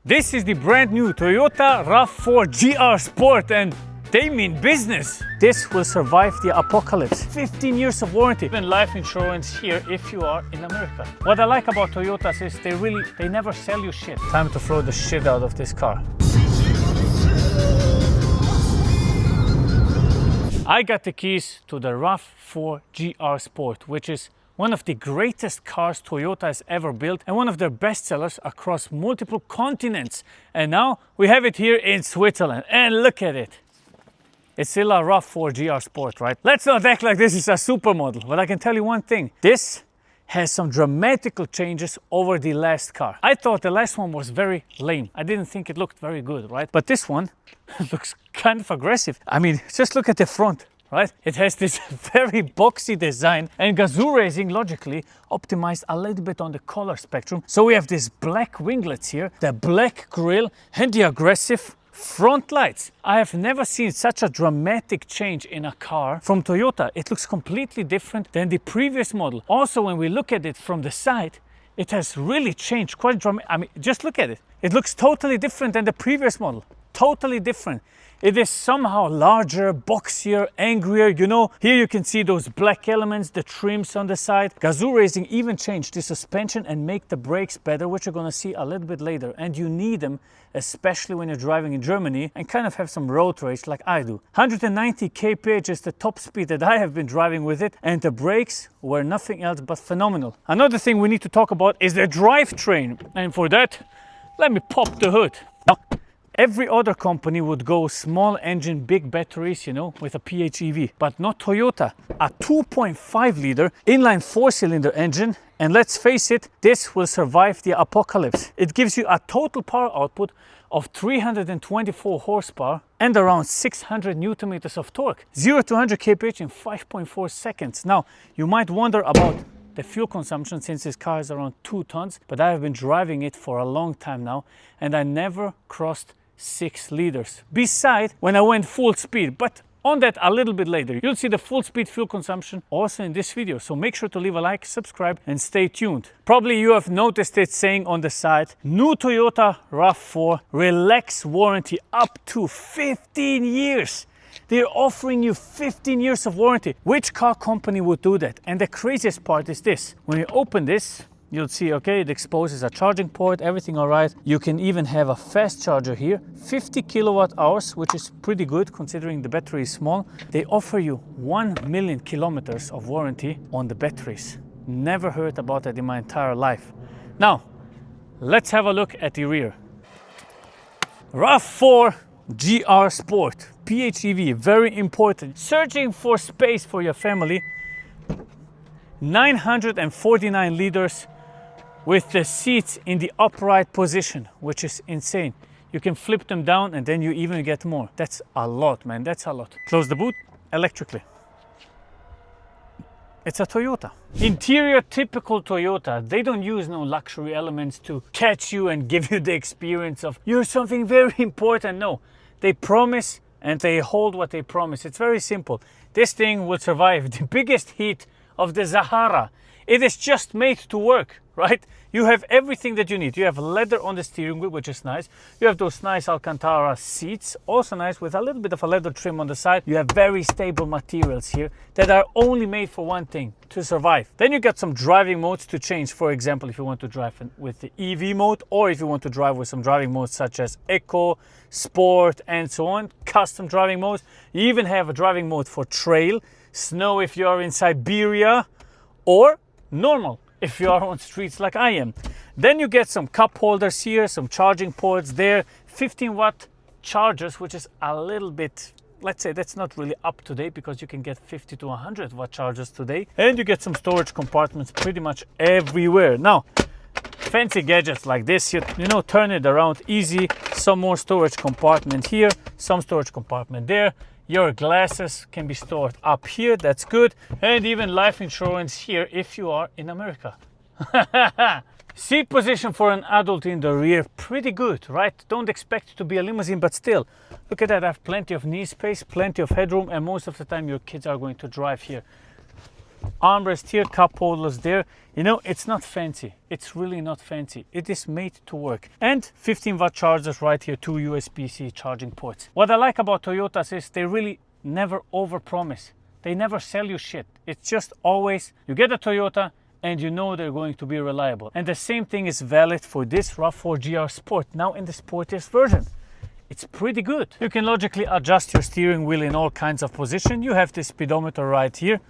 This is the brand new Toyota RAV4 GR Sport and they mean business. This will survive the apocalypse. 15 years of warranty and life insurance here if you are in America. What I like about Toyotas is they never sell you shit. Time to throw the shit out of this car. I got the keys to the RAV4 GR Sport, which is one of the greatest cars Toyota has ever built and one of their best sellers across multiple continents. And now we have it here in Switzerland. And look at it. It's still a RAV4 GR Sport, right? Let's not act like this is a supermodel, but I can tell you one thing. This has some dramatical changes over the last car. I thought the last one was very lame. I didn't think it looked very good, right? But this one looks kind of aggressive. I mean, just look at the front, right? It has this very boxy design, and Gazoo Racing logically optimized a little bit on the color spectrum. So we have these black winglets here, the black grille, and the aggressive front lights. I have never seen such a dramatic change in a car from Toyota. It looks completely different than the previous model. Also, when we look at it from the side, it has really changed quite dramatically. I mean, just look at it. It looks totally different than the previous model. Totally different. It is somehow larger, boxier, angrier. You know, here you can see those black elements, the trims on the side. Gazoo Racing even changed the suspension and make the brakes better, which you're going to see a little bit later. And you need them, especially when you're driving in Germany and kind of have some road rage like I do. 190 kph is the top speed that I have been driving with it, and the brakes were nothing else but phenomenal. Another thing we need to talk about is the drivetrain. And for that, let me pop the hood. Now, every other company would go small engine, big batteries, you know, with a PHEV, but not Toyota. A 2.5 liter inline 4-cylinder engine, and let's face it, this will survive the apocalypse. It gives you a total power output of 324 horsepower and around 600 Newton meters of torque. 0 to 100 kph in 5.4 seconds. Now, you might wonder about the fuel consumption since this car is around 2 tons, but I have been driving it for a long time now and I never crossed 6 liters. Besides, when I went full speed, but on that a little bit later. You'll see the full speed fuel consumption also in this video. So make sure to leave a like, subscribe, and stay tuned. Probably you have noticed it saying on the side, new Toyota RAV4 relax warranty up to 15 years. They're offering you 15 years of warranty. Which car company would do that? And the craziest part is this. When you open this, you'll see, okay, it exposes a charging port, everything all right. You can even have a fast charger here, 50 kilowatt hours, which is pretty good considering the battery is small. They offer you 1 million kilometers of warranty on the batteries. Never heard about that in my entire life. Now, let's have a look at the rear. RAV4 GR Sport, PHEV, very important. Searching for space for your family. 949 liters with the seats in the upright position, which is insane. You can flip them down and then you even get more. That's a lot, man, that's a lot. Close the boot electrically. It's a Toyota. Interior, typical Toyota. They don't use no luxury elements to catch you and give you the experience of you're something very important. No, they promise and they hold what they promise. It's very simple. This thing will survive the biggest heat of the Sahara. It is just made to work, right? You have everything that you need. You have leather on the steering wheel, which is nice. You have those nice Alcantara seats, also nice with a little bit of a leather trim on the side. You have very stable materials here that are only made for one thing, to survive. Then you got some driving modes to change. For example, if you want to drive with the EV mode, or if you want to drive with some driving modes such as Eco, Sport, and so on, custom driving modes. You even have a driving mode for trail, snow if you are in Siberia, or normal if you are on streets like I am. Then you get some cup holders here, some charging ports there, 15-watt chargers, which is a little bit, let's say that's not really up to date because you can get 50 to 100-watt chargers today. And you get some storage compartments pretty much everywhere. Now, fancy gadgets like this, you know, turn it around easy. Some more storage compartment here, some storage compartment there. Your glasses can be stored up here, that's good. And even life insurance here if you are in America. Seat position for an adult in the rear, pretty good, right? Don't expect it to be a limousine, but still. Look at that, I have plenty of knee space, plenty of headroom, and most of the time your kids are going to drive here. armrest here, cup holders there. You know, it's not fancy. It's really not fancy. It is made to work. And 15-watt chargers right here, 2 USB-C charging ports. What I like about Toyotas is they really never overpromise. They never sell you shit. It's just always, you get a Toyota and you know they're going to be reliable. And the same thing is valid for this RAV4 GR Sport, now in the sportiest version. It's pretty good. You can logically adjust your steering wheel in all kinds of positions. You have this speedometer right here.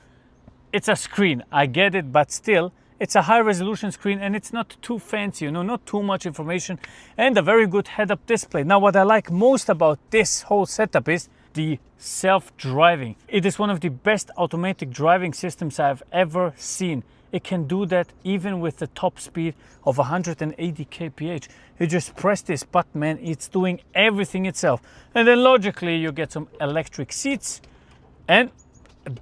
It's a screen, I get it, but still, it's a high resolution screen and it's not too fancy, you know, not too much information, and a very good head-up display. Now, what I like most about this whole setup is the self-driving. It is one of the best automatic driving systems I've ever seen. It can do that even with the top speed of 180 kph. You just press this button, man, it's doing everything itself. And then logically you get some electric seats, and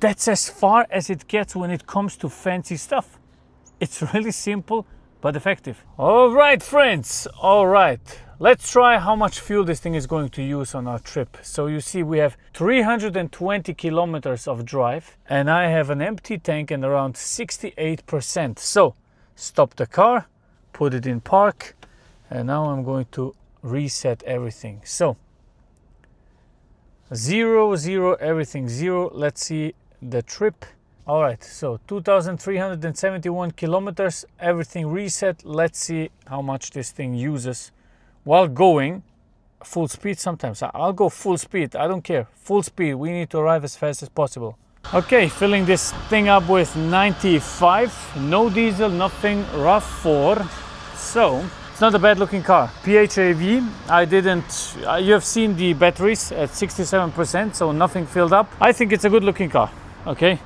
that's as far as it gets when it comes to fancy stuff. It's really simple but effective. All right, friends, all right. Let's try how much fuel this thing is going to use on our trip. So you see we have 320 kilometers of drive and I have an empty tank and around 68%. So stop the car, put it in park, and now I'm going to reset everything. So 0, 0, everything 0. Let's see the trip. All right, so 2,371 kilometers, everything reset. Let's see how much this thing uses while going full speed. Sometimes I'll go full speed, I don't care, full speed. We need to arrive as fast as possible. Okay, filling this thing up with 95, no diesel, nothing, RAV4. So it's not a bad looking car. PHEV, you have seen the batteries at 67%, so nothing filled up. I think it's a good looking car, okay?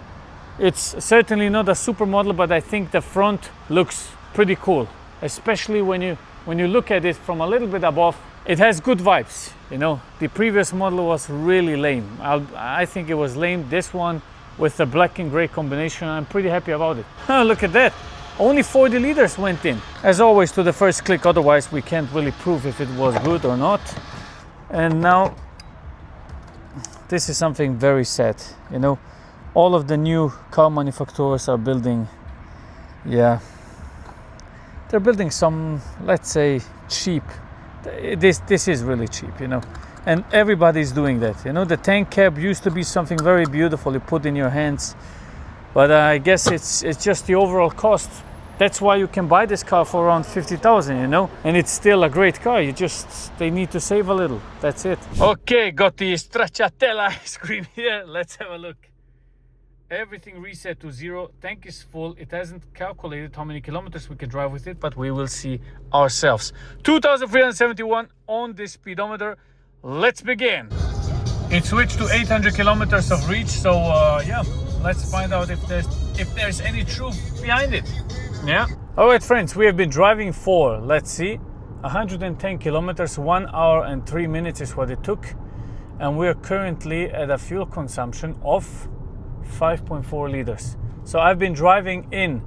It's certainly not a super model, but I think the front looks pretty cool, especially when you look at it from a little bit above. It has good vibes, you know. The previous model was really lame. I think it was lame. This one with the black and gray combination, I'm pretty happy about it. Oh, look at that. Only 40 liters went in. As always, to the first click, otherwise we can't really prove if it was good or not. And now, this is something very sad, you know. All of the new car manufacturers are building, they're building some, let's say, cheap. This is really cheap, you know, and everybody's doing that. You know, the tank cab used to be something very beautiful you put in your hands, but I guess it's just the overall cost. That's why you can buy this car for around 50,000, you know, and it's still a great car. They need to save a little. That's it. Okay, got the stracciatella ice cream here. Let's have a look. Everything reset to 0. Tank is full. It hasn't calculated how many kilometers we can drive with it, but we will see ourselves. 2,371 on the speedometer. Let's begin. It switched to 800 kilometers of reach, so yeah, let's find out if there's any truth behind it. Yeah. All right, friends, we have been driving for, let's see, 110 kilometers. 1 hour and 3 minutes is what it took, and we're currently at a fuel consumption of 5.4 liters. So I've been driving in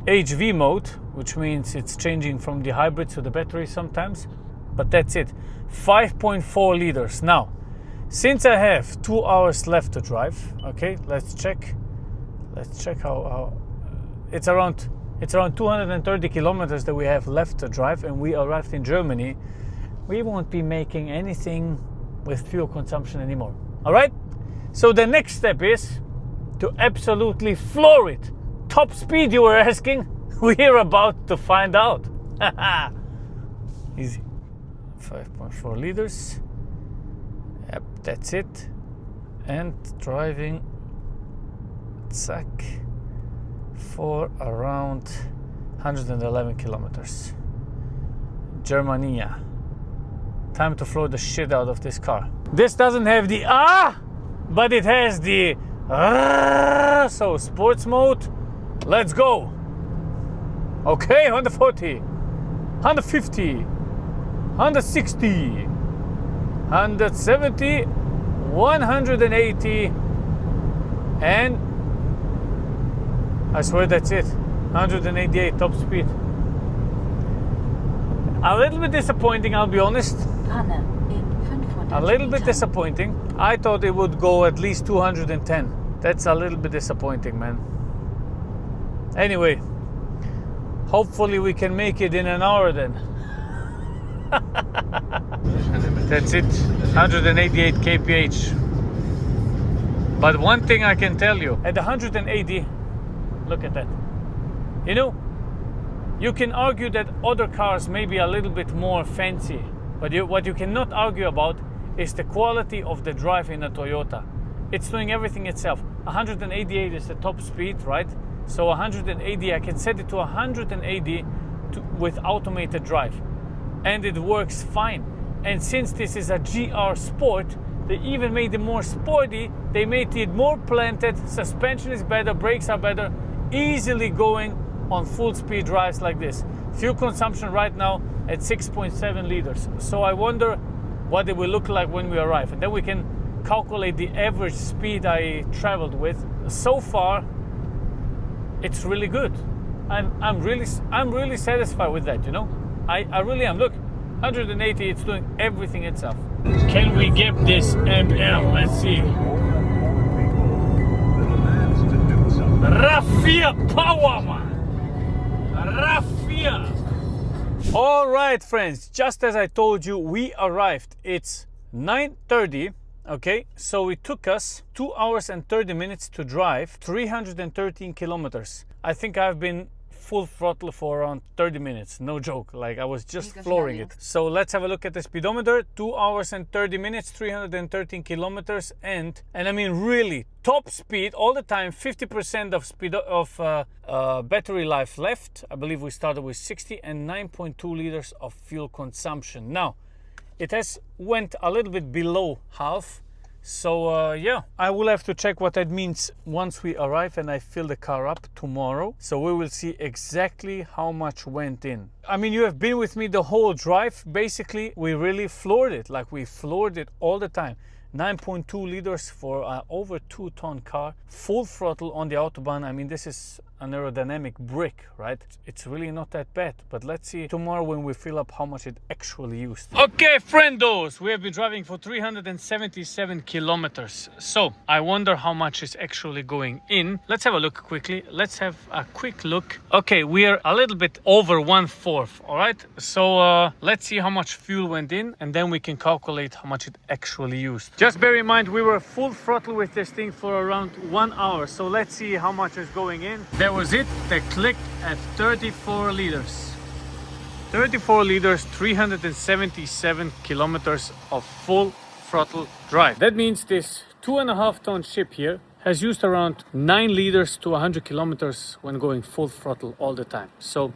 HV mode, which means it's changing from the hybrid to the battery sometimes, but that's it. 5.4 liters. Now, since I have 2 hours left to drive, okay, let's check how it's around 230 kilometers that we have left to drive, and we arrived in Germany. We won't be making anything with fuel consumption anymore. All right, so the next step is to absolutely floor it. Top speed, you were asking? We're about to find out. Easy. 5.4 liters. Yep, that's it. And driving, zack, for around 111 kilometers. Germania. Time to floor the shit out of this car. This doesn't have the but it has the so sports mode. Let's go. Okay, 140, 150, 160, 170, 180, and I swear that's it. 188 top speed. A little bit disappointing, I'll be honest. A little bit disappointing. I thought it would go at least 210. That's a little bit disappointing, man. Anyway, hopefully we can make it in an hour then. That's it, 188 kph. But one thing I can tell you, at 180, look at that. You know, you can argue that other cars may be a little bit more fancy, but what you cannot argue about is the quality of the drive in a Toyota. It's doing everything itself. 188 is the top speed, right? So 180, I can set it to 180 with automated drive, and it works fine. And since this is a GR Sport, they even made it more sporty. They made it more planted, suspension is better, brakes are better, easily going on full speed drives like this. Fuel consumption right now at 6.7 liters. So I wonder what it will look like when we arrive, and then we can calculate the average speed I traveled with. So far, it's really good. I'm really satisfied with that, you know. I really am. Look, 180, it's doing everything itself. Can we get this ML? Let's see. RAV4 power, man. RAV4. All right, friends, just as I told you, we arrived. It's 9:30. Okay, so it took us 2 hours and 30 minutes to drive 313 kilometers. I think I've been full throttle for around 30 minutes, no joke, like I was just flooring it. So let's have a look at the speedometer. 2 hours and 30 minutes, 313 kilometers, and I mean really top speed all the time. 50% of speed of battery life left. I believe we started with 60, and 9.2 liters of fuel consumption. Now it has went a little bit below half. So yeah, I will have to check what that means once we arrive and I fill the car up tomorrow. So we will see exactly how much went in. I mean, you have been with me the whole drive. Basically, we really floored it. Like, we floored it all the time. 9.2 liters for an over 2-ton car, full throttle on the Autobahn. I mean, this is an aerodynamic brick, right? It's really not that bad, but let's see tomorrow when we fill up how much it actually used. Okay, friendos, we have been driving for 377 kilometers. So I wonder how much is actually going in. Let's have a look quickly. Let's have a quick look. Okay, we are a little bit over 1/4, all right? So let's see how much fuel went in, and then we can calculate how much it actually used. Just bear in mind, we were full throttle with this thing for around 1 hour. So let's see how much is going in. That was it. They clicked at 34 liters. 34 liters, 377 kilometers of full throttle drive. That means this 2.5-ton ship here has used around 9 liters to 100 kilometers when going full throttle all the time. So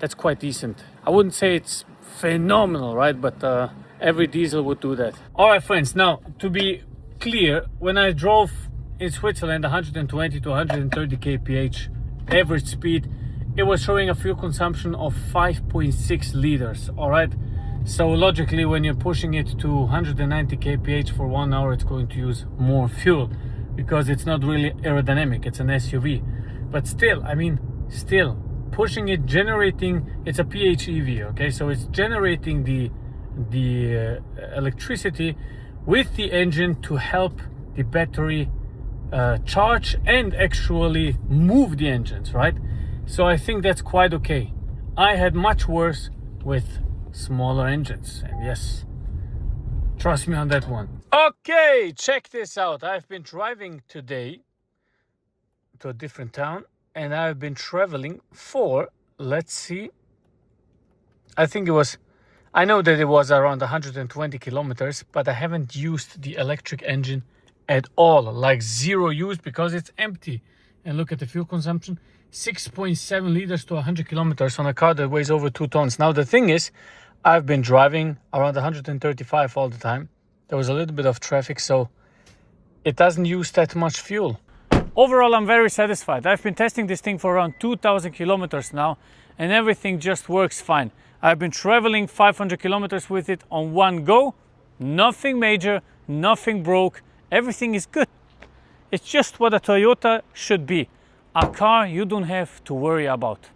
that's quite decent. I wouldn't say it's phenomenal, right? But every diesel would do that. All right, friends. Now, to be clear, when I drove in Switzerland 120 to 130 kph average speed, it was showing a fuel consumption of 5.6 liters. All right, so logically, when you're pushing it to 190 kph for 1 hour, it's going to use more fuel because it's not really aerodynamic. It's an SUV, but still, I mean, still pushing it, generating, it's a PHEV. Okay, so it's generating the electricity with the engine to help the battery charge and actually move the engines, right? So I think that's quite okay. I had much worse with smaller engines, and yes, trust me on that one. Okay, check this out. I've been driving today to a different town, and I've been traveling for, let's see, I think it was, I know that it was around 120 kilometers, but I haven't used the electric engine at all, like zero use, because it's empty. And look at the fuel consumption, 6.7 liters to 100 kilometers on a car that weighs over 2 tons. Now the thing is, I've been driving around 135 all the time. There was a little bit of traffic, so it doesn't use that much fuel. Overall, I'm very satisfied. I've been testing this thing for around 2,000 kilometers now, and everything just works fine. I've been traveling 500 kilometers with it on one go. Nothing major, nothing broke. Everything is good. It's just what a Toyota should be. A car you don't have to worry about.